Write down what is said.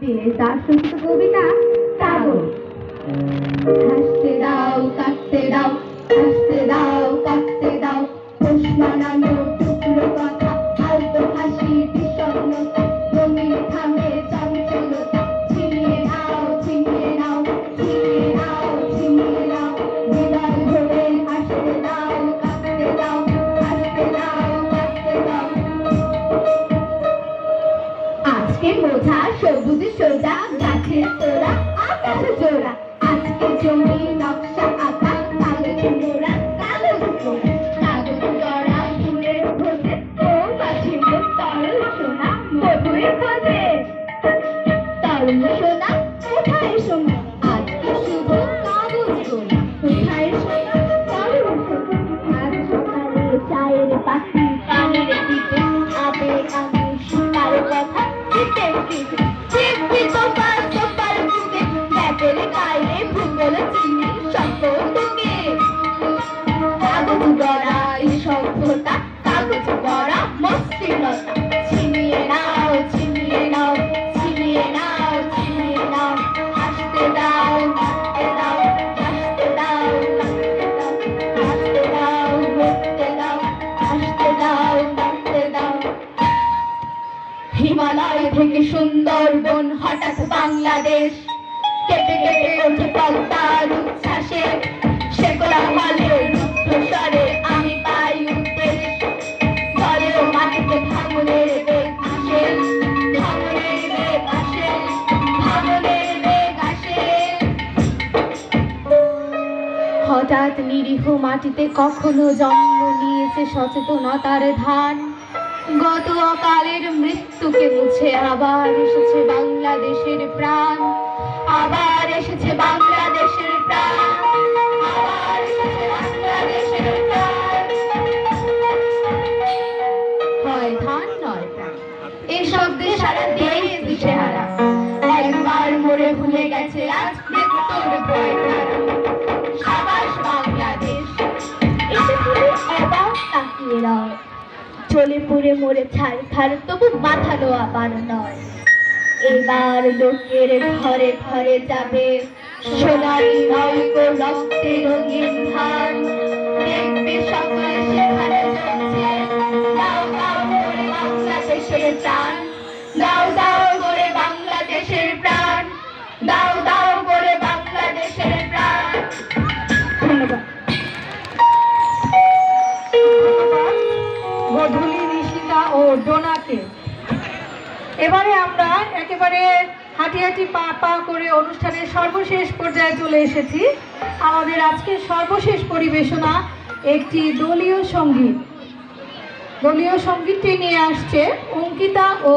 তার সংস্কৃত কবিতা কাগজ। হাসতে দাও কাটতে দাও, হাসতে দাও কাটতে দাও, পোষ মানানো টুকরো কথা, আলতো হাসি বিষণ্ণতা, রঙিন থামে চঞ্চলতা, ছিনিয়ে নাও ছিনিয়ে নাও, ছিনিয়ে নাও ছিনিয়ে নাও, হৃদয় ভরে হাসতে দাও কাটতে দাও, হাসতে দাও কাটতে দাও। আজকে বোঝা সবুজ সোজা, গাছের তোড়া আকাশ জোড়া, আজকে জমি নকশা আঁকা, কাগজ মোড়া কাগজ মোড়া, কাগজ জড়া ফুলের খোঁজে, ও মাঝি মোর তরল সোনা মধুর খোঁজে। তরল সোনা কোথায় সোনা, আজকে শুভ কাগজ গোনা, কোথায় সোনা তরল সোনা। আজ সকালে চায়ের পাখি কানের দিকে, আবেগ আমি শিকার কথা দিতে দিতে, চিপি তোপার তোপার বুকে, ব্যাপের গায়ে ভূগোল চিনি সকলকে। কাগজ গড়া এই সভ্যতা, কাগজ গড়া মসৃণতা, ছিনিয়ে নাও ছিনিয়ে নাও, ছিনিয়ে নাও ছিনিয়ে নাও, হাসতে দাও কাটতে দাও, হাসতে দাও কাটতে দাও, হাসতে দাও রুখতে দাও, হাসতে দাও কাটতে দাও। হিমালয় থেকে সুন্দরবন হঠাৎ বাংলাদেশ, কেঁপে কেঁপে ওঠে পদ্মার উচ্ছ্বাসে, শেকড়া হলে রুদ্ধস্বরে আমি পাই উদ্দেশ, ঘরেও মাটিতে ভাঙনের বেগ আসে, ভাঙনের বেগ আসে, ভাঙনের বেগ আসে। হঠাৎ নিরীহ মাটিতে কখনো জন্ম নিয়েছে সচেতনতার ধান, গত অকালের মৃত্যুকে মুছে আবার এসেছে বাংলাদেশের প্রাণ, আবার এসেছে বাংলাদেশের প্রাণ, আবার এসেছে বাংলাদেশের প্রাণ। হয় ধান নয় প্রাণ, এই শব্দে সারা দেশ দিশেহারা, একবার মরে ভুলে গেছে আজ মৃত্যুর বইধারা। সাবাস বাংলাদেশ, এসে পুরো অবাক তাকিয়ে রয়, চলে পুড়ে মরে ছাড় তবু মাথানো আবার নয়। এবার লোকের ঘরে ঘরে যাবে সোনালি নৌকো রক্তে রঙিন ধান, দেখবে সকলে সেখানে চলছে দাও দাও করে বাংলাদেশের প্রাণ, দাও দাও করে বাংলাদেশের প্রাণ, দাও দাও করে বাংলাদেশের প্রাণ। ধন্যবাদ। গধূলি নিশিতা ও ডোনাকে। এবারে আমরা একেবারে হাঁটি হাঁটি পা পা করে অনুষ্ঠানের সর্বশেষ পর্যায়ে চলে এসেছি। আমাদের আজকের সর্বশেষ পরিবেশনা একটি দলীয় সঙ্গীত। দলীয় সঙ্গীতটি নিয়ে আসছে অঙ্কিতা ও